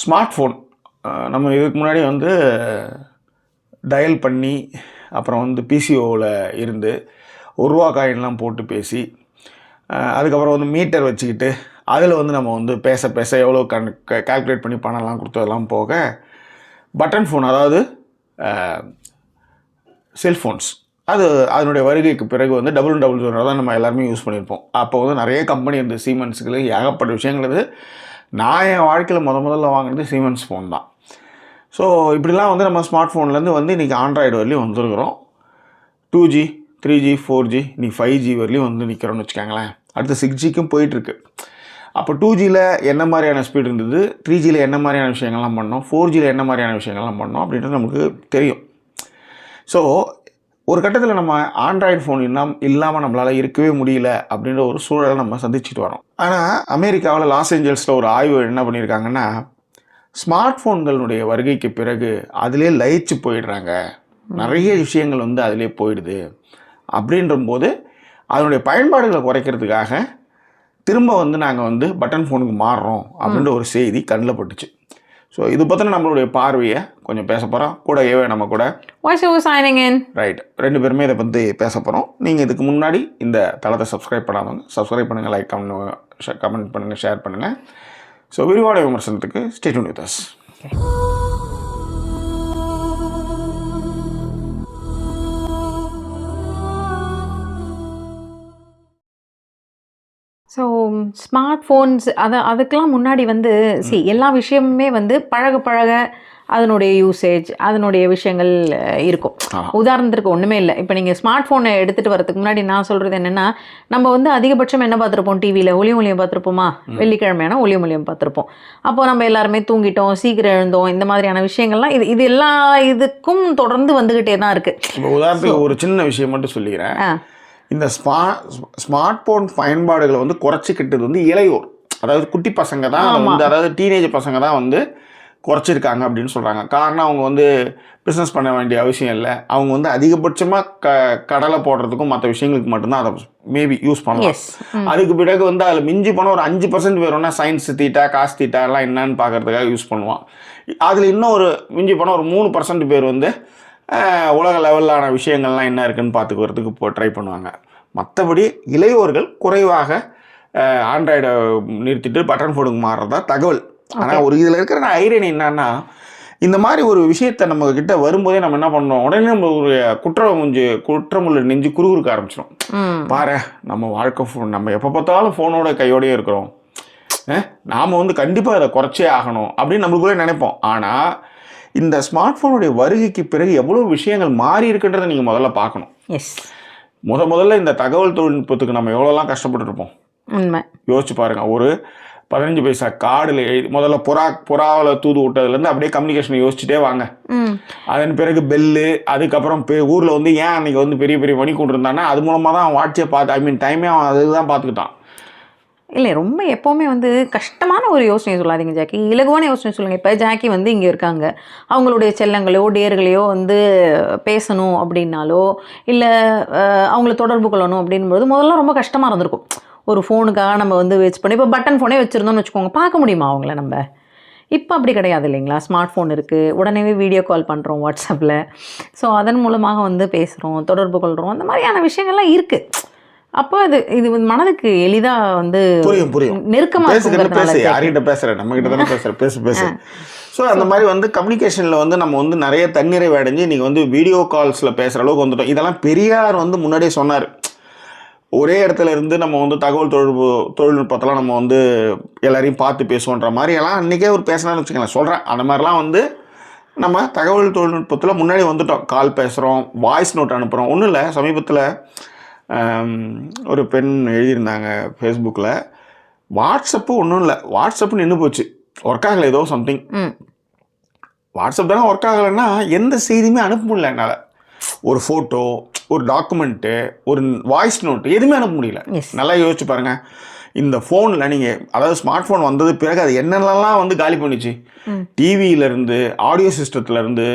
Smart phone நம்ம இதுக்கு முன்னாடி வந்து டயல் பண்ணி அப்புறம் வந்து பிசிஓவில் இருந்து ரூபா காயின்லாம் போட்டு பேசி அதுக்கப்புறம் வந்து மீட்டர் வச்சுக்கிட்டு அதில் வந்து நம்ம வந்து பேச பேச எவ்வளோ கால்குலேட் பண்ணி பணம்லாம் கொடுத்ததெல்லாம் போக பட்டன் ஃபோன், அதாவது செல்ஃபோன்ஸ், அதனுடைய வருகைக்கு பிறகு வந்து 0000 தான் நம்ம எல்லாருமே யூஸ் பண்ணியிருப்போம். அப்போ வந்து நிறைய கம்பெனி இருந்தது, சீமென்ஸுக்கு ஏகப்பட்ட விஷயங்கள் இருக்குது. நான் என் வாழ்க்கையில் முதல்ல வாங்கினது சீமென்ஸ் ஃபோன் தான். ஸோ இப்படிலாம் வந்து நம்ம ஸ்மார்ட் ஃபோன்லேருந்து வந்து இன்றைக்கி ஆண்ட்ராய்டு வரலையும் வந்துருக்கிறோம். 2G 3G 4G இன்றைக்கி 5G வரலையும் வந்து நிற்கிறோன்னு வச்சுக்கோங்களேன். அடுத்து 6Gக்கும் போயிட்டுருக்கு. அப்போ 2Gயில் என்ன மாதிரியான ஸ்பீட் இருந்தது, 3Gயில் என்ன மாதிரியான விஷயங்கள்லாம் பண்ணோம், 4Gயில் என்ன மாதிரியான விஷயங்கள்லாம் பண்ணோம் அப்படின்றது நமக்கு தெரியும். ஸோ ஒரு கட்டத்தில் நம்ம ஆண்ட்ராய்டு ஃபோன் இல்லாமல் நம்மளால் இருக்கவே முடியல அப்படின்ற ஒரு சூழலை நம்ம சந்திச்சுட்டு வரோம். ஆனால் அமெரிக்காவில் லாஸ் ஏஞ்சல்ஸில் ஒரு ஆய்வு என்ன பண்ணியிருக்காங்கன்னா, ஸ்மார்ட் ஃபோன்களுடைய வருகைக்கு பிறகு அதிலே லயிச்சு போயிடுறாங்க, நிறைய விஷயங்கள் வந்து அதிலே போயிடுது. அப்படின்றபோது அதனுடைய பயன்பாடுகளை குறைக்கிறதுக்காக திரும்ப வந்து நாங்கள் வந்து பட்டன் ஃபோனுக்கு மாறுறோம் அப்படின்ற ஒரு செய்தி கண்ணில் பட்டுச்சு. ஸோ இது பற்றின நம்மளுடைய பார்வையை கொஞ்சம் பேச போகிறோம். கூடவே நம்ம கூட ரைட் 2 பேருமே இதை பற்றி பேச போகிறோம். நீங்கள் இதுக்கு முன்னாடி இந்த தளத்தை சப்ஸ்கிரைப் பண்ணாதவங்க சப்ஸ்கிரைப் பண்ணுங்கள், லைக் கமெண்ட் பண்ணுங்கள், ஷேர் பண்ணுங்கள். ஸோ விரிவான விமர்சனத்துக்கு stay tune with us. So smart phones அதுக்கெலாம் முன்னாடி வந்து எல்லா விஷயமுமே வந்து பழக அதனுடைய யூசேஜ், அதனுடைய விஷயங்கள் இருக்கும். உதாரணத்துக்கு ஒன்றுமே இல்லை, இப்போ நீங்கள் ஸ்மார்ட் ஃபோனை எடுத்துகிட்டு வரதுக்கு முன்னாடி நான் சொல்கிறது என்னென்னா, நம்ம வந்து அதிகபட்சம் என்ன பார்த்துருப்போம், டிவியில் ஒளியும் பார்த்துருப்போமா, வெள்ளிக்கிழமையான ஒளியும் பார்த்துருப்போம். அப்போது நம்ம எல்லாருமே தூங்கிட்டோம், சீக்கிரம் எழுந்தோம், இந்த மாதிரியான விஷயங்கள்லாம் இது எல்லா இதுக்கும் தொடர்ந்து வந்துக்கிட்டே தான் இருக்குது. உதாரணத்துக்கு ஒரு சின்ன விஷயம் மட்டும் சொல்லிக்கிறேன். இந்த ஸ்மார்ட் ஃபோன் பயன்பாடுகளை வந்து குறைச்சிக்கிட்டது வந்து இளையோர், அதாவது குட்டி பசங்க தான் வந்து, அதாவது டீனேஜ் பசங்க தான் வந்து குறைச்சிருக்காங்க அப்படின்னு சொல்கிறாங்க. காரணம், அவங்க வந்து பிஸ்னஸ் பண்ண வேண்டிய அவசியம் இல்லை, அவங்க வந்து அதிகபட்சமாக கடலை போடுறதுக்கும் மற்ற விஷயங்களுக்கு மட்டும்தான் அதை மேபி யூஸ் பண்ணலாம். அதுக்கு பிறகு வந்து அதில் மிஞ்சி போனால் ஒரு 5% வேணும்னா சயின்ஸ் தீட்டா காசு தீட்டா எல்லாம் என்னன்னு பார்க்கறதுக்காக யூஸ் பண்ணுவான். அதில் இன்னும் ஒரு மிஞ்சி போனால் ஒரு 3% பேர் வந்து உலக லெவலான விஷயங்கள்லாம் என்ன இருக்குதுன்னு பார்த்துக்கிறதுக்கு ட்ரை பண்ணுவாங்க. மற்றபடி இளையோர்கள் குறைவாக ஆண்ட்ராய்டை நிறுத்திட்டு பட்டன் ஃபோனுக்கு மாறுறதா தகவல். ஆனால் ஒரு இதில் இருக்கிற ஐரணி என்னன்னா, இந்த மாதிரி ஒரு விஷயத்தை நம்ம கிட்ட வரும்போதே நம்ம என்ன பண்ணோம், உடனே நம்ம ஒரு குற்றமுள்ள நெஞ்சு குறுகுறுக்க ஆரம்பிச்சிடும். பாரு, நம்ம வாழ்க்கை ஃபோன், நம்ம எப்போ பார்த்தாலும் ஃபோனோட கையோடையே இருக்கிறோம், நாம் வந்து கண்டிப்பாக அதை குறைச்சே ஆகணும் அப்படின்னு நம்மளுக்குள்ளே நினைப்போம். ஆனால் இந்த ஸ்மார்ட் ஃபோனுடைய வருகைக்கு பிறகு எவ்வளோ விஷயங்கள் மாறி இருக்குன்றதை நீங்கள் முதல்ல பார்க்கணும். முதல்ல இந்த தகவல் தொழில்நுட்பத்துக்கு நம்ம எவ்வளோலாம் கஷ்டப்பட்டுருப்போம் யோசிச்சு பாருங்கள். ஒரு 15 பைசா கார்டில் முதல்ல புறாவில் தூது விட்டதுலேருந்து அப்படியே கம்யூனிகேஷனை யோசிச்சுட்டே வாங்க. அதன் பிறகு பெல்லு, அதுக்கப்புறம் ஊரில் வந்து ஏன் அன்றைக்கி வந்து பெரிய பெரிய மணி கொண்டு இருந்தான்னா அது மூலமாக தான் அவன் வாட்சே பார்த்து டைமே அவன் அதுதான் பார்த்துக்கிட்டான். இல்லை, ரொம்ப எப்போவுமே வந்து கஷ்டமான ஒரு யோசனை சொல்லாதீங்க ஜாக்கி, இலகுவான யோசனை சொல்லுங்கள். இப்போ ஜாக்கி வந்து இங்கே இருக்காங்க, அவங்களுடைய செல்லங்களையோ டேர்களையோ வந்து பேசணும் அப்படின்னாலோ இல்லை அவங்கள தொடர்பு கொள்ளணும் அப்படின்போது முதல்ல ரொம்ப கஷ்டமாக இருந்திருக்கும். ஒரு ஃபோனுக்காக நம்ம வந்து வெயிட் பண்ணி, இப்போ பட்டன் ஃபோனே வச்சுருந்தோம்னு வச்சுக்கோங்க, பார்க்க முடியுமா அவங்கள நம்ம? இப்போ அப்படி கிடையாது இல்லைங்களா, ஸ்மார்ட் ஃபோன் இருக்குது, உடனே வீடியோ கால் பண்ணுறோம் வாட்ஸ்அப்பில். ஸோ அதன் மூலமாக வந்து பேசுகிறோம், தொடர்பு கொள்கிறோம், அந்த மாதிரியான விஷயங்கள்லாம் இருக்குது. அப்போ இது மனதுக்கு எளிதாக வந்து புரியும் நெருக்கமாக யார்கிட்ட பேசுகிறேன், நம்ம கிட்ட தானே பேசுகிறேன் பேசு. ஸோ அந்த மாதிரி வந்து கம்யூனிகேஷனில் வந்து நம்ம வந்து நிறைய தன்னிறைவு அடைஞ்சு இன்றைக்கி வந்து வீடியோ கால்ஸில் பேசுகிற அளவுக்கு வந்துட்டோம். இதெல்லாம் பெரியார் வந்து முன்னாடியே சொன்னார். ஒரே இடத்துல இருந்து நம்ம வந்து தகவல் தொழில்நுட்பத்தெல்லாம் நம்ம வந்து எல்லாரையும் பார்த்து பேசுவோன்ற மாதிரியெல்லாம் அன்றைக்கே ஒரு பேசினான்னு வச்சுக்கலாம் சொல்கிறேன். அந்த மாதிரிலாம் வந்து நம்ம தகவல் தொழில்நுட்பத்தில் முன்னாடி வந்துட்டோம். கால் பேசுகிறோம், வாய்ஸ் நோட் அனுப்புகிறோம். ஒன்றும் இல்லை, சமீபத்தில் ஒரு பெண் எழுதியிருந்தாங்க ஃபேஸ்புக்கில், வாட்ஸ்அப்பு ஒன்றும் இல்லை, வாட்ஸ்அப்பு நின்று போச்சு, ஒர்க் ஆகலை, ஏதோ சம்திங். வாட்ஸ்அப் தானே ஒர்க் ஆகலைன்னா எந்த செய்தியுமே அனுப்ப முடியல என்னால். ஒரு ஃபோட்டோ, ஒரு டாக்குமெண்ட்டு, ஒரு வாய்ஸ் நோட்டு, எதுவுமே அனுப்ப முடியல. நல்லா யோசிச்சு பாருங்கள். இந்த ஃபோனில் நீங்கள், அதாவது ஸ்மார்ட் ஃபோன் வந்தது பிறகு அது என்னென்னலாம் வந்து காலி பண்ணிச்சு, டிவியிலேருந்து ஆடியோ சிஸ்டத்துலேருந்து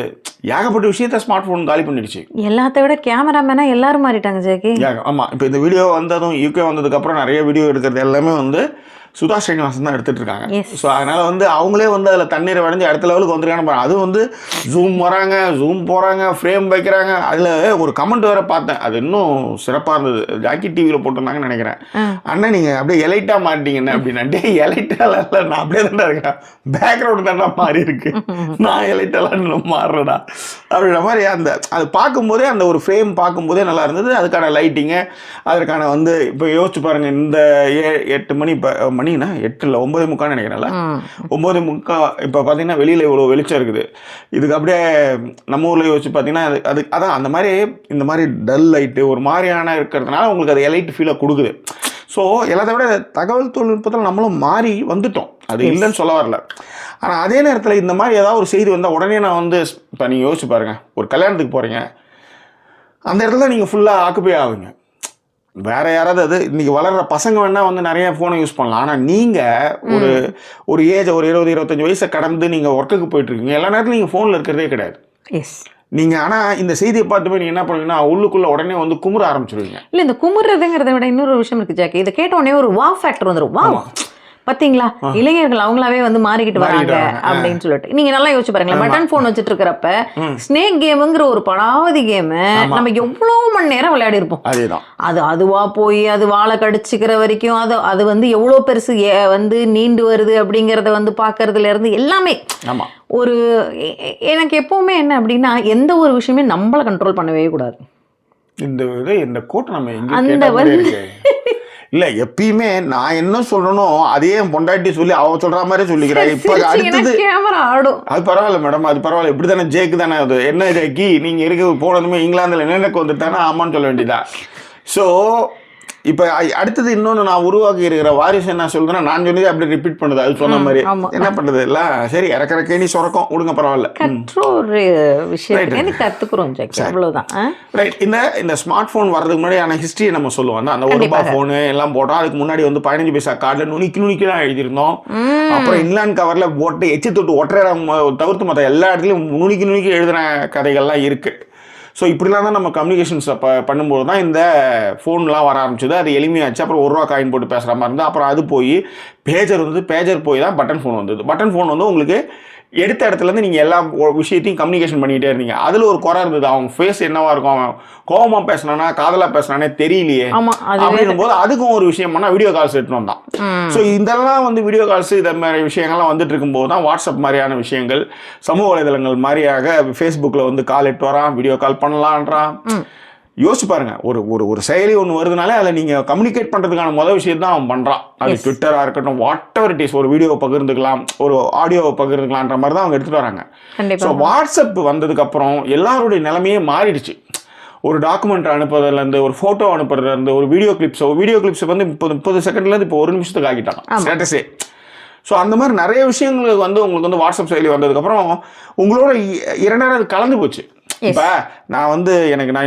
ஏகப்பட்ட விஷயத்த ஸ்மார்ட் ஃபோன் காலி பண்ணிடுச்சு. எல்லாத்த விட கேமராமேனாக எல்லாரும் மாறிட்டாங்க ஜாக்கி. ஆமாம், இப்போ இந்த வீடியோ வந்ததும் யூகே வந்ததுக்கப்புறம் நிறைய வீடியோ எடுக்கிறது எல்லாமே வந்து சுதா ஸ்ரீனிவாசன் தான் எடுத்துகிட்டு இருக்காங்க. Yes. ஸோ அதனால் வந்து அவங்களே வந்து அதில் தண்ணீரை வடைஞ்சு அடுத்த லெவலுக்கு வந்துருக்காங்க. அதுவும் வந்து ஜூம் வராங்க, ஜூம் போகிறாங்க, ஃப்ரேம் வைக்கிறாங்க. அதில் ஒரு கமெண்ட் வேறு பார்த்தேன், அது இன்னும் சிறப்பாக இருந்தது. ஜாக்கி டிவியில் போட்டிருந்தாங்கன்னு நினைக்கிறேன். அண்ணா நீங்கள் அப்படியே எலைட்டாக மாட்டீங்கண்ணே அப்படின்னா, டே எலைட்டால இல்லை, நான் அப்படியே தான்டா இருக்கேன், பேக்ரவுண்டு தான்டா மாறி இருக்கு, நான் எலைட்டாலாம் மாறுறடா அப்படின்ற மாதிரி. அந்த அது பார்க்கும்போதே அந்த ஒரு ஃப்ரேம் பார்க்கும்போதே நல்லா இருந்தது. அதுக்கான லைட்டிங்கு, அதற்கான வந்து இப்போ யோசிச்சு பாருங்கள், இந்த 8 மணி இப்போ மணினா 8 இல்லை 9:45 நினைக்கிறேன்ல, 9:45 இப்போ பார்த்தீங்கன்னா வெளியில் இவ்வளோ வெளிச்சம் இருக்குது. இதுக்கு அப்படியே நம்ம ஊரில் யோசிச்சு பார்த்தீங்கன்னா அது அதான் அந்த மாதிரி இந்த மாதிரி டல் லைட்டு ஒரு மாதிரியான இருக்கிறதுனால உங்களுக்கு அது எலைட் ஃபீலை கொடுக்குது. ஸோ எல்லாத்தை விட தகவல் தொழில்நுட்பத்தில் நம்மளும் மாறி வந்துட்டோம், அது இல்லைன்னு சொல்ல வரல. ஆனால் அதே நேரத்தில் இந்த மாதிரி ஏதாவது ஒரு செய்தி வந்தால் உடனே நான் வந்து இப்போ நீங்கள் யோசிச்சு பாருங்கள், ஒரு கல்யாணத்துக்கு போகிறீங்க, அந்த இடத்துல நீங்கள் ஃபுல்லாக ஆக்குப்பே ஆகுங்க. வேறு யாராவது அது இன்றைக்கி வளர்கிற பசங்க வேணால் வந்து நிறைய ஃபோனை யூஸ் பண்ணலாம். ஆனால் நீங்கள் ஒரு ஏஜ் ஒரு 20-25 வயசை கடந்து நீங்கள் ஒர்க்குக்கு போயிட்டுருக்கீங்க, எல்லா நேரத்துலையும் நீங்கள் ஃபோனில் இருக்கிறதே கிடையாது. எஸ். நீங்கள் ஆனால் இந்த செய்தியை பார்த்துமே நீங்கள் என்ன பண்ணுவீங்கன்னா உள்ளுக்குள்ளே உடனே வந்து குமுற ஆரம்பிச்சிருவீங்க. இல்லை, இந்த குமுறதுங்கிறத விட இன்னொரு விஷயம் இருக்குது ஜாக்கி. இதை கேட்ட உடனே ஒரு வா ஃபேக்டர் வந்துடும். வா பார்த்தீங்களா, இளைஞர்கள் அவங்களாவே வந்து மாறிக்கிட்டு வராங்க அப்படின்னு சொல்லிட்டு. நீங்க நல்லா யோசிச்சு பாருங்களேன், பட்டன் போன் வச்சுட்டு இருக்கிறப்ப ஸ்னேக் கேமுங்கிற ஒரு படாவதி கேமு நம்ம எவ்வளவு மணி நேரம் விளையாடி இருப்போம். அது அதுவா போய் அது வாழை கடிச்சுக்கிற வரைக்கும் அது வந்து எவ்வளோ பெருசு வந்து நீண்டு வருது அப்படிங்கிறத வந்து பார்க்கறதுல இருந்து எல்லாமே ஒரு எனக்கு எப்பவுமே என்ன அப்படின்னா, எந்த ஒரு விஷயமே நம்மளை கண்ட்ரோல் பண்ணவே கூடாது. இந்த கோட்டை நம்ம அந்த இல்லை எப்பயுமே நான் என்ன சொல்லணும் அதே பொண்டாட்டி சொல்லி அவ சொல்ற மாதிரி சொல்லிக்கிறேன். இப்போ அடுத்தது அது பரவாயில்ல மேடம், அது பரவாயில்ல, இப்படி தானே ஜேக்கு தானே, அது என்ன ஜேக்கி நீங்கள் இருக்க போனதுமே இங்கிலாந்தில் என்னென்னக்கு வந்துட்டானா ஆமான்னு சொல்ல வேண்டியதா. ஸோ இப்போ அடுத்தது இன்னொன்று நான் உருவாக்கி இருக்கிற வாரிசு என்ன சொல்றேன்னா, நான் சொன்னதே அப்படி ரிப்பீட் பண்ணுது, அது சொன்ன மாதிரி என்ன பண்ணுறது இல்லை. சரி இறக்கறக்கே நீ சொரக்கம் விடுங்க, பரவாயில்ல, ஒரு விஷயம் கற்றுக்குறோம் அவ்வளோதான். ரைட். இந்த ஸ்மார்ட் ஃபோன் வர்றதுக்கு முன்னாடியான ஹிஸ்ட்ரியை நம்ம சொல்லுவோம். அந்த 1 ரூபாய் ஃபோனு எல்லாம் போட்டோம். அதுக்கு முன்னாடி வந்து 15 பைசா கார்டில் நுணுக்கி தான் எழுதியிருந்தோம். அப்புறம் இன்லாண்ட் கவரில் போட்டு எச்சி தொட்டு ஒற்றை தவிர்த்து மற்ற எல்லா இடத்துலையும் நுணுக்கி எழுதின கதைகள்லாம் இருக்குது. ஸோ இப்படிலாம் தான் நம்ம கம்யூனிகேஷன்ஸ் பண்ணும்போது தான் இந்த ஃபோன்லாம் வர ஆரம்பிச்சது. அது எளிமையாச்சு. அப்புறம் 1 ரூபா காயின் போட்டு பேசுகிற மாதிரி இருந்தது. அப்புறம் அது போய் பேஜர் போய் தான் பட்டன் ஃபோன் வந்தது. பட்டன் ஃபோன் வந்து உங்களுக்கு எடுத்த இடத்துலேருந்து நீங்கள் எல்லா விஷயத்தையும் கம்யூனிகேஷன் பண்ணிகிட்டே இருந்தீங்க. அதில் ஒரு குறை இருந்தது, அவங்க ஃபேஸ் என்னவா இருக்கும், அவன் கோபமாக பேசினானா காதலாக பேசினானே தெரியலையே அப்படின்னும் போது அதுக்கும் ஒரு விஷயம் பண்ணால் வீடியோ கால்ஸ் எடுத்துன்னு வந்தான். ஸோ இதெல்லாம் வந்து வீடியோ கால்ஸ் இதை மாதிரி விஷயங்கள்லாம் வந்துட்டு இருக்கும்போது தான் வாட்ஸ்அப் மாதிரியான விஷயங்கள், சமூக வலைதளங்கள் மாதிரியாக ஃபேஸ்புக்கில் வந்து கால் எட்டு வரான், வீடியோ கால் பண்ணலான்றான். யோசிச்சு பாருங்க, ஒரு செயலி ஒன்று வருதுனாலே அதில் நீங்கள் கம்யூனிகேட் பண்ணுறதுக்கான முதல் விஷயம் தான் அவன் பண்ணுறான். அது ட்விட்டராக இருக்கட்டும், வாட் எவர் இட் இஸ், ஒரு வீடியோவை பகிர்ந்துக்கலாம், ஒரு ஆடியோவை பகிர்ந்துக்கலான்ற மாதிரி தான் அவங்க எடுத்துகிட்டு வராங்க. ஸோ வாட்ஸ்அப் வந்ததுக்கப்புறம் எல்லாருடைய நிலைமையே மாறிடுச்சு. ஒரு டாக்குமெண்ட் அனுப்புறதுலேருந்து, ஒரு ஃபோட்டோ அனுப்புறதுலேருந்து, ஒரு வீடியோ கிளிப்ஸ் வந்து 30 செகண்ட்லேருந்து இப்போ 1 நிமிஷத்துக்கு ஆகிட்டாங்க ஸ்டேட்டஸே. ஸோ அந்த மாதிரி நிறைய விஷயங்களுக்கு வந்து உங்களுக்கு வந்து வாட்ஸ்அப் செயலி வந்ததுக்கப்புறம் உங்களோட 2 நேரம் அது கலந்து போச்சு. இப்போ நான்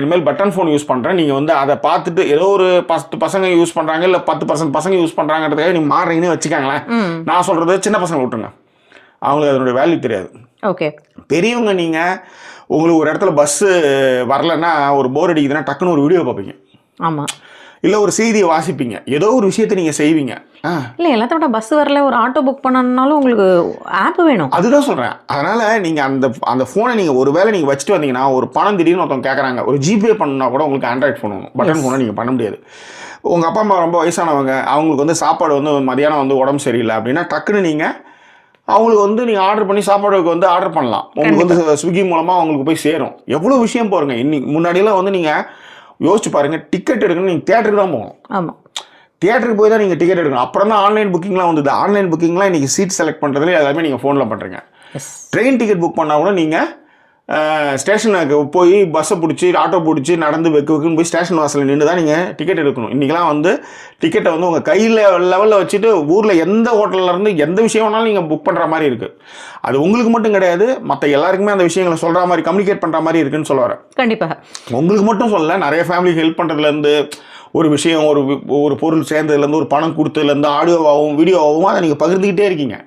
இனிமேல் பட்டன் ஃபோன் யூஸ் பண்ணுறேன், நீங்கள் வந்து அதை பார்த்துட்டு ஏதோ ஒரு 10 பசங்க யூஸ் பண்ணுறாங்க இல்லை 10% பசங்க யூஸ் பண்ணுறாங்கிறதுக்காக நீங்கள் மாறுறீங்கன்னு வச்சுக்காங்களேன். நான் சொல்கிறது சின்ன பசங்க விட்டுருங்க, அவங்களுக்கு அதனுடைய வேல்யூ தெரியாது. ஓகே, பெரியவங்க நீங்கள் உங்களுக்கு ஒரு இடத்துல பஸ்ஸு வரலன்னா, ஒரு போர் அடிக்குதுன்னா டக்குன்னு ஒரு வீடியோ பார்ப்பீங்க. ஆமாம், இல்லை ஒரு செய்தியை வாசிப்பீங்க, ஏதோ ஒரு விஷயத்தை நீங்கள் செய்வீங்க. இல்லை எல்லாத்த விட பஸ் வரல, ஒரு ஆட்டோ புக் பண்ணணும்னாலும் உங்களுக்கு ஆப் வேணும். அதுதான் சொல்கிறேன். அதனால் நீங்கள் அந்த ஃபோனை நீங்கள் ஒரு வேளை நீங்கள் வச்சுட்டு வந்தீங்கன்னா, ஒரு பணம் திடீர்னு ஒருத்தவங்க கேட்குறாங்க, ஒரு ஜிபே பண்ணணும்னா கூட உங்களுக்கு ஆண்ட்ராய்ட் ஃபோன் வேணும். பட்டன் ஃபோனை நீங்கள் பண்ண முடியாது. உங்கள் அப்பா அம்மா ரொம்ப வயசானவங்க, அவங்களுக்கு வந்து சாப்பாடு வந்து மதியானம் வந்து உடம்பு சரியில்லை அப்படின்னா டக்குன்னு நீங்கள் அவங்களுக்கு வந்து நீங்கள் ஆர்டர் பண்ணி சாப்பாடுக்கு வந்து ஆர்டர் பண்ணலாம். உங்களுக்கு வந்து ஸ்விக்கி மூலமாக அவங்களுக்கு போய் சேரும். எவ்வளோ விஷயம் போகிறங்க. இன்னைக்கு முன்னாடியெல்லாம் வந்து நீங்கள் யோசிச்சு பாருங்கள், டிக்கெட் எடுக்கணும் நீங்கள் தியேட்டருக்கு தான் போகணும். ஆமாம், தியேட்டருக்கு போய் தான் நீங்கள் டிக்கெட் எடுக்கணும். அப்புறம் தான் ஆன்லைன் புக்கிங்லாம் வந்தது. ஆன்லைன் புக்கிங்லாம் இன்றைக்கி சீட் செலக்ட் பண்ணுறதுல எல்லாமே நீங்கள் ஃபோனில் பண்ணுறீங்க. ட்ரெயின் டிக்கெட் புக் பண்ணால் கூட நீங்கள் ஸ்டேஷனுக்கு போய் பஸ்ஸை பிடிச்சி ஆட்டோ பிடிச்சி நடந்து வெக்குன்னு போய் ஸ்டேஷன் வாசலில் நின்று தான் நீங்கள் டிக்கெட் எடுக்கணும். இன்றைக்கெலாம் வந்து டிக்கெட்டை வந்து உங்கள் கையில் லெவலில் வச்சுட்டு ஊரில் எந்த ஹோட்டல்லேருந்து எந்த விஷயம் வேணாலும் நீங்கள் புக் பண்ணுற மாதிரி இருக்குது. அது உங்களுக்கு மட்டும் கிடையாது, மற்ற எல்லாருக்குமே அந்த விஷயங்களை சொல்கிற மாதிரி கம்யூனிகேட் பண்ணுற மாதிரி இருக்குன்னு சொல்ல வரேன். கண்டிப்பாக உங்களுக்கு மட்டும் சொல்லலை, நிறைய ஃபேமிலிக்கு ஹெல்ப் பண்ணுறதுலேருந்து, ஒரு விஷயம் ஒரு பொருள் சேர்ந்ததுலேருந்து, ஒரு பணம் கொடுத்ததுலேருந்து, ஆடியோவாகவும் வீடியோவாகவும் அதை நீங்கள் பகிர்ந்துக்கிட்டே இருக்கீங்க.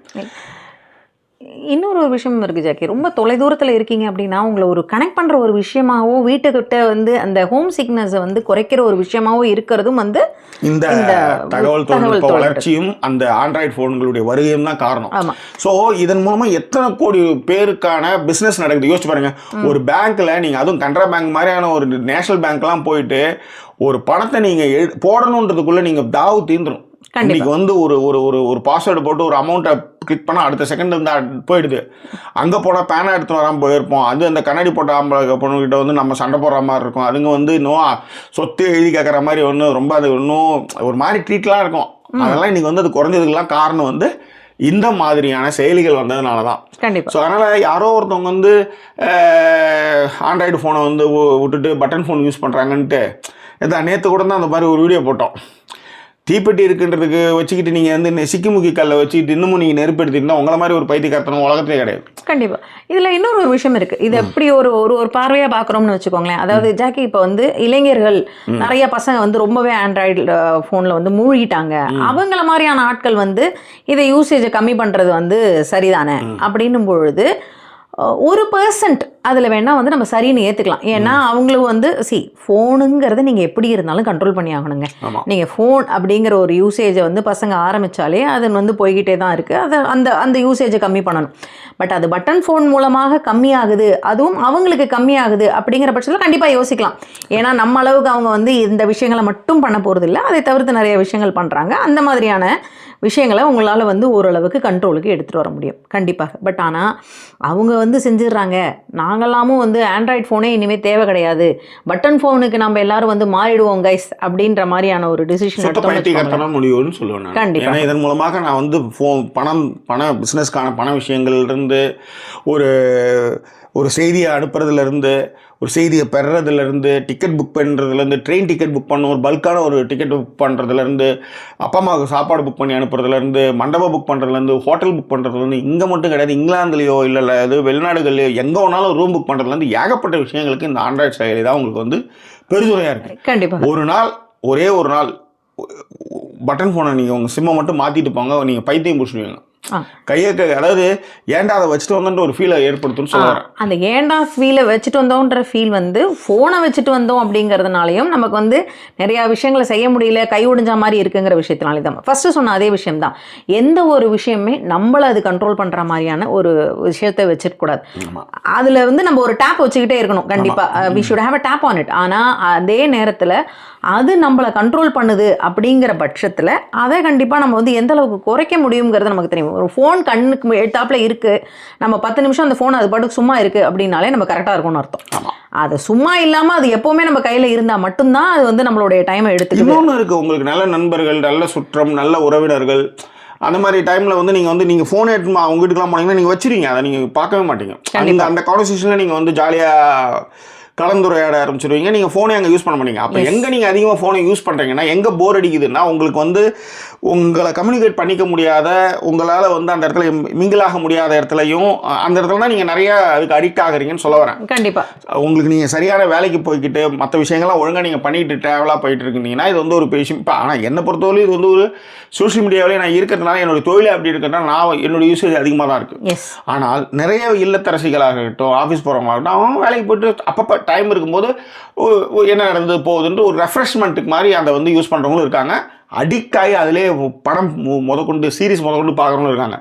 இன்னொரு ஒரு விஷயம் இருக்குது ஜாக்கி. ரொம்ப தொலைதூரத்தில் இருக்கீங்க அப்படின்னா உங்களை ஒரு கனெக்ட் பண்ணுற ஒரு விஷயமாவோ வீட்டுக்கிட்ட வந்து அந்த ஹோம் சிக்னஸை வந்து குறைக்கிற ஒரு விஷயமாவோ இருக்கிறதும் வந்து இந்த தகவல் தொழில்நுட்ப வளர்ச்சியும் அந்த ஆண்ட்ராய்டு ஃபோன்களுடைய வருகையும் தான் காரணம். ஆமாம். ஸோ இதன் மூலமாக எத்தனை கோடி பேருக்கான பிஸ்னஸ் நடக்குது யோசிச்சு பாருங்க. ஒரு பேங்க்கில் நீங்கள் அதுவும் கனரா பேங்க் மாதிரியான ஒரு நேஷனல் பேங்க்லாம் போயிட்டு ஒரு பணத்தை நீங்கள் போடணுன்றதுக்குள்ளே நீங்கள் தாவு தீந்துடும். இன்னைக்கு வந்து ஒரு ஒரு ஒரு ஒரு பாஸ்வேர்டு போட்டு ஒரு அமௌண்ட்டை கிளிக் பண்ணால் அடுத்த செகண்ட் இருந்தால் போயிடுது. அங்கே போனால் பேனை எடுத்து வராமல் போயிருப்போம். அது அந்த கண்ணாடி போட்ட ஆம்பளை பொண்ணுகிட்ட வந்து நம்ம சண்டை போடுற மாதிரி இருக்கும். அதுங்க வந்து இன்னும் சொத்து எழுதி கேட்குற மாதிரி ஒன்று ரொம்ப அது இன்னும் ஒரு மாதிரி ட்ரீட்லாம் இருக்கும். அதெல்லாம் இன்னைக்கு வந்து அது குறைஞ்சதுக்கெல்லாம் காரணம் வந்து இந்த மாதிரியான செயலிகள் வந்ததுனால தான். கண்டிப்பாக. ஸோ அதனால் யாரோ ஒருத்தவங்க வந்து ஆண்ட்ராய்டு ஃபோனை வந்து விட்டுட்டு பட்டன் ஃபோன் யூஸ் பண்ணுறாங்கன்ட்டு நேற்று கூட தான் அந்த மாதிரி ஒரு வீடியோ போட்டோம். தீப்பெட்டி இருக்குன்றதுக்கு வச்சுக்கிட்டு நீங்கள் வந்து சிக்கிமுக்கி கல்லை வச்சுக்கிட்டு இன்னமும் நீங்கள் நெருப்படுத்திருந்தா உங்களை மாதிரி ஒரு பைத்தியக்காரத்தனம் உலகத்திலே கிடையாது. கண்டிப்பாக. இதில் இன்னொரு விஷயம் இருக்குது. இது எப்படி ஒரு ஒரு ஒரு பார்வையாக பார்க்குறோம்னு வச்சுக்கோங்களேன். அதாவது ஜாக்கி இப்போ வந்து இளைஞர்கள் நிறைய பசங்க வந்து ரொம்பவே ஆண்ட்ராய்டு ஃபோனில் வந்து மூழ்கிட்டாங்க. அவங்கள மாதிரியான ஆட்கள் வந்து இதை யூசேஜை கம்மி பண்ணுறது வந்து சரிதானே அப்படின்னும் பொழுது 1% அதில் வேணால் வந்து நம்ம சரின்னு ஏற்றுக்கலாம். ஏன்னா அவங்களுக்கு வந்து ஃபோனுங்கிறத நீங்கள் எப்படி இருந்தாலும் கண்ட்ரோல் பண்ணி ஆகணுங்க. நீங்கள் ஃபோன் அப்படிங்கிற ஒரு யூசேஜை வந்து பசங்க ஆரம்பித்தாலே அது வந்து போய்கிட்டே தான் இருக்குது. அதை அந்த யூசேஜை கம்மி பண்ணணும். பட் அது பட்டன் ஃபோன் மூலமாக கம்மியாகுது, அதுவும் அவங்களுக்கு கம்மியாகுது அப்படிங்கிற பட்சத்தில் கண்டிப்பாக யோசிக்கலாம். ஏன்னா நம்ம அளவுக்கு அவங்க வந்து இந்த விஷயங்களை மட்டும் பண்ண போகிறது இல்லை, அதை தவிர்த்து நிறைய விஷயங்கள் பண்ணுறாங்க. அந்த மாதிரியான விஷயங்களை உங்களால் வந்து ஓரளவுக்கு கண்ட்ரோலுக்கு எடுத்துகிட்டு வர முடியும் கண்டிப்பாக. பட் ஆனால் அவங்க வந்து செஞ்சிடுறாங்க, நாங்களாமும் வந்து ஆண்ட்ராய்டு ஃபோனே இனிமேல் தேவை கிடையாது, பட்டன் ஃபோனுக்கு நம்ம எல்லாரும் வந்து மாறிடுவோம் கைஸ் அப்படின்ற மாதிரியான ஒரு டிசிஷன் முடியும்னு சொல்லுவேன். கண்டிப்பாக. இதன் மூலமாக நான் வந்து பண பிஸ்னஸ்க்கான பண விஷயங்கள்லேருந்து ஒரு செய்தியை அனுப்புறதுலேருந்து ஒரு செய்தியை பெறதுலேருந்து டிக்கெட் புக் பண்ணுறதுலேருந்து ட்ரெயின் டிக்கெட் புக் பண்ண ஒரு பல்கான ஒரு டிக்கெட் புக் பண்ணுறதுலேருந்து அப்பா அம்மாவுக்கு சாப்பாடு புக் பண்ணி அனுப்புறதுலேருந்து மண்டபம் புக் பண்ணுறதுலேருந்து ஹோட்டல் புக் பண்ணுறதுலேருந்து இங்கே மட்டும் கிடையாது, இங்கிலாந்துலேயோ இல்லை அது வெளிநாடுகள்லையோ எங்கே வேணாலும் ரூம் புக் பண்ணுறதுலேருந்து ஏகப்பட்ட விஷயங்களுக்கு இந்த ஆண்ட்ராய்டு செயலி தான் உங்களுக்கு வந்து பெருதுறையாக இருக்குது. கண்டிப்பாக. ஒரே ஒரு நாள் பட்டன் ஃபோனை நீங்கள் உங்கள் சிம்மை மட்டும் மாற்றிட்டு போங்க, நீங்கள் பைத்தியம் பிடிச்சிடுவீங்க. கையை அதாவது ஏண்டா அதை வச்சுட்டு வந்தோன்ற ஒரு ஃபீலை ஏற்படுத்தும்னு சொல்லுவாங்க. அந்த ஏண்டா ஃபீலை வச்சுட்டு வந்தோன்ற ஃபீல் வந்து ஃபோனை வச்சுட்டு வந்தோம் அப்படிங்கிறதுனாலையும் நமக்கு வந்து நிறையா விஷயங்களை செய்ய முடியல, கை ஒடிஞ்ச மாதிரி இருக்குங்கிற விஷயத்தினாலே தான் ஃபஸ்ட்டு சொன்ன அதே விஷயம்தான். எந்த ஒரு விஷயமே நம்மளை அது கண்ட்ரோல் பண்ணுற மாதிரியான ஒரு விஷயத்தை வச்சிருக்கக்கூடாது. அதில் வந்து நம்ம ஒரு டேப் வச்சுக்கிட்டே இருக்கணும் கண்டிப்பாக. We should have a tape on it. ஆனால் அதே நேரத்தில் அது நம்மளை கண்ட்ரோல் பண்ணுது அப்படிங்கிற பட்சத்தில் அதை கண்டிப்பாக நம்ம வந்து எந்த அளவுக்கு குறைக்க முடியுங்கிறது நமக்கு தெரியும். ஒரு ஃபோன் கண்ணுக்கு எழுத்தாப்பில் இருக்குது, நம்ம 10 நிமிஷம் அந்த ஃபோன் அது பாட்டுக்கு சும்மா இருக்குது அப்படின்னாலே நம்ம கரெக்டாக இருக்கும்னு அர்த்தம். அது சும்மா இல்லாமல் அது எப்போவுமே நம்ம கையில் இருந்தால் மட்டும்தான் அது வந்து நம்மளுடைய டைமை எடுத்துக்கிட்டு. இன்னொன்று இருக்குது, உங்களுக்கு நல்ல நண்பர்கள், நல்ல சுற்றம், நல்ல உறவினர்கள், அந்த மாதிரி டைமில் வந்து நீங்கள் ஃபோன் எடுத்து அவங்க வீட்டுக்குலாம் போனீங்கன்னா நீங்கள் வச்சுருவீங்க, அதை நீங்கள் பார்க்கவே மாட்டீங்க. அந்த கான்வர்சேஷனில் நீங்கள் வந்து ஜாலியாக கலந்துரையாட ஆரம்பிச்சிருவீங்க. நீங்கள் ஃபோனை அங்கே யூஸ் பண்ண மாட்டீங்க. அப்போ எங்கே நீங்கள் அதிகமாக ஃபோனை யூஸ் பண்ணுறீங்கன்னா எங்கே போர் அடிக்குதுன்னா உங்களுக்கு வந்து உங்களை கம்யூனிகேட் பண்ணிக்க முடியாத, உங்களால் வந்து அந்த இடத்துல மிங்கிளாக முடியாத இடத்துலையும் அந்த இடத்துல தான் நீங்கள் நிறையா அதுக்கு அடிக்ட் ஆகுறீங்கன்னு சொல்ல வரேன். கண்டிப்பாக. உங்களுக்கு நீங்கள் சரியான வேலைக்கு போய்கிட்டு மற்ற விஷயங்கள்லாம் ஒழுங்காக நீங்கள் பண்ணிட்டு ட்ராவலாக போயிட்டு இருக்கீங்கன்னா இது வந்து ஒரு விஷயம். இப்போ ஆனால் என்னை பொறுத்தவரை இது வந்து ஒரு சோஷியல் மீடியாவிலே நான் இருக்கிறதுனால என்னோடய தொழிலை அப்படி இருக்கிறதுனால நான் என்னோடய யூசேஜ் அதிகமாக தான் இருக்குது. ஆனால் நிறைய இல்லத்தரசிகளாக இருக்கட்டும், ஆஃபீஸ் போகிறவங்களாகட்டும், அவங்க வேலைக்கு போய்ட்டு அப்பப்போ டைம் இருக்கும்போது என்ன நடந்தது போகுதுன்ட்டு ஒரு ரெஃப்ரெஷ்மெண்ட்டுக்கு மாதிரி அதை வந்து யூஸ் பண்ணுறவங்களும் இருக்காங்க. அடிக்ட் ஆகி அதிலே படம் முதற்கொண்டு சீரீஸ் முதற்கொண்டு பார்க்குறவங்களும் இருக்காங்க.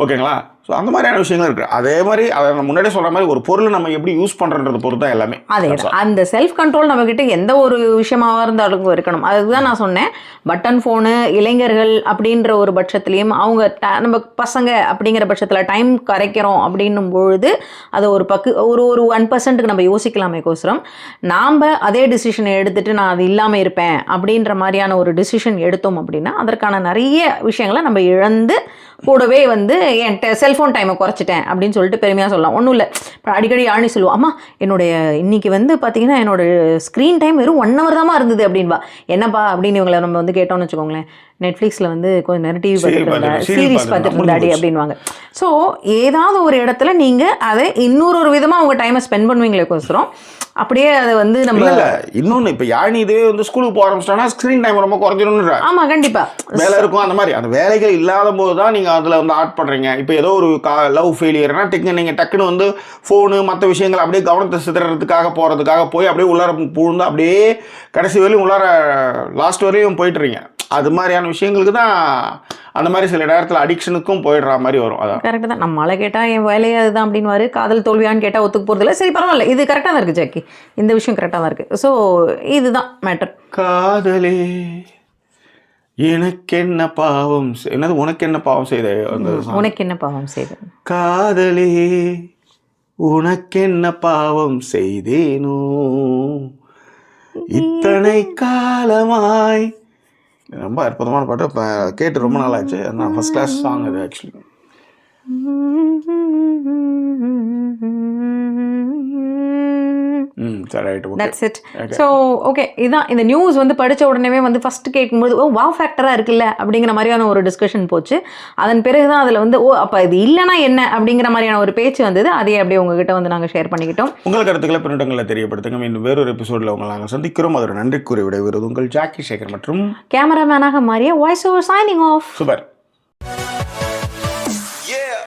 ஓகேங்களா? ஸோ அந்த மாதிரியான விஷயங்கள் இருக்குது. அதே மாதிரி அதை நம்ம முன்னாடியே சொல்கிற மாதிரி ஒரு பொருளை நம்ம எப்படி யூஸ் பண்ணுறதை பொறுத்து தான் எல்லாமே. அதே அந்த செல்ஃப் கண்ட்ரோல் நம்மக்கிட்ட எந்த ஒரு விஷயமாக இருந்தாலும் இருக்கணும். அதுதான் நான் சொன்னேன், பட்டன் ஃபோனு இளைஞர்கள் அப்படின்ற ஒரு பட்சத்துலேயும் அவங்க நம்ம பசங்க அப்படிங்கிற பட்சத்தில் டைம் கரைக்கிறோம் அப்படின்னும் பொழுது அதை ஒரு 1% நம்ம யோசிக்கலாமே கோசரம் நாம் அதே டிசிஷனை எடுத்துகிட்டு நான் அது இல்லாமல் இருப்பேன் அப்படின்ற மாதிரியான ஒரு டிசிஷன் எடுத்தோம் அப்படின்னா அதற்கான நிறைய விஷயங்களை நம்ம இழந்து கூடவே வந்து என் செல்ஃபோன் டைமை குறைச்சிட்டேன் அப்படின்னு சொல்லிட்டு பெருமையாக சொல்லலாம். ஒன்றும் இல்லை, இப்போ அடிக்கடி யாழி சொல்லுவோம், அம்மா என்னுடைய இன்றைக்கி வந்து பார்த்திங்கன்னா என்னோடய ஸ்க்ரீன் டைம் வெறும் 1 hour தான் இருந்தது அப்படின்பா. என்னப்பா அப்படின்னு இவங்களை நம்ம வந்து கேட்டோம்னு வச்சுக்கோங்களேன், நெட்ஃப்ளிக்ஸில் வந்து கொஞ்சம் நேரம் டிவி பார்த்துட்டு இருந்தா, சீரீஸ் பார்த்துட்டு இருந்தாடி அப்படின்வாங்க. ஸோ ஏதாவது ஒரு இடத்துல நீங்கள் அதை இன்னொரு விதமாக உங்கள் டைமை ஸ்பெண்ட் பண்ணுவீங்களேக்கோசரம் அப்படியே அதை வந்து நம்ம இல்ல இன்னொன்னு இப்ப யாழினி இதுவே வந்து ஸ்கூலுக்கு போக ஆரம்பிச்சிட்டாங்கன்னா ஸ்கிரீன் டைம் ரொம்ப குறைஞ்சிடும்ன்ற ஆமா கண்டிப்பா வேலை இருக்கும். அந்த மாதிரி அந்த வேலைகள் இல்லாத போது தான் நீங்க அதுல வந்து ஆட் பண்றீங்க. இப்போ ஏதோ ஒரு லவ் ஃபெயிலியர்னா நீங்க டக்குன்னு வந்து ஃபோனு மற்ற விஷயங்கள் அப்படியே கவனத்தை சிதறதுக்காக போறதுக்காக போய் அப்படியே உள்ளார பூந்து அப்படியே கடைசி வரையும் உள்ளார லாஸ்ட் வரையும் போயிட்டுறீங்க. அது மாதிரியான விஷயங்களுக்கு தான் அந்த மாதிரி சில நேரத்தில் அடிக்ஷனுக்கும் போயிடுற மாதிரி வரும். அதான் கரெக்ட் தான். நம்ம மழை கேட்டால் என் வேலையே அதுதான் அப்படின்வாரு. காதல் தோல்வியான்னு கேட்டால் ஒத்துக்கு போகிறது இல்லை. சரி பரவாயில்ல, இது கரெக்டாக தான் இருக்குது ஜாக்கி, இந்த விஷயம் கரெக்டாக தான் இருக்குது. ஸோ இதுதான் மேட்டர். காதலே எனக்கென்ன பாவம் என்னது உனக்கென்ன பாவம் செய்த உனக்கென்ன பாவம் செய்த காதலே உனக்கென்ன பாவம் செய்தேனோ இத்தனை காலமாய். ரொம்ப அற்புதமான பாட்டு. இப்போ கேட்டு ரொம்ப நாள் ஆச்சு. நான் ஃபர்ஸ்ட் கிளாஸ் சாங் அது actually. That's it. So okay, இதான் இந்த நியூஸ் வந்து படித்த உடனே வந்து ஃபஸ்ட்டு கேட்கும்போது ஓ வாவ் ஃபேக்டராக இருக்குல்ல அப்படிங்கிற மாதிரியான ஒரு டிஸ்கஷன் போச்சு. அதன் பிறகு தான் அதில் வந்து ஓ அப்போ இது இல்லைனா என்ன அப்படிங்கிற மாதிரியான ஒரு பேச்சு வந்தது. அதே அப்படியே உங்ககிட்ட வந்து நாங்கள் ஷேர் பண்ணிக்கிட்டோம். உங்கள் கருத்துக்களை பின்னூட்டங்களை தெரியப்படுத்துங்க. மீண்டும் வேறொரு எபிசோடில் உங்களை நாங்கள் சந்திக்கிறோம். அதோட நன்றி கூறி விடைபெறுவது உங்கள் ஜாக்கி சேகர் மற்றும் கேமராமேனாக மாறிய voice over signing off. Super.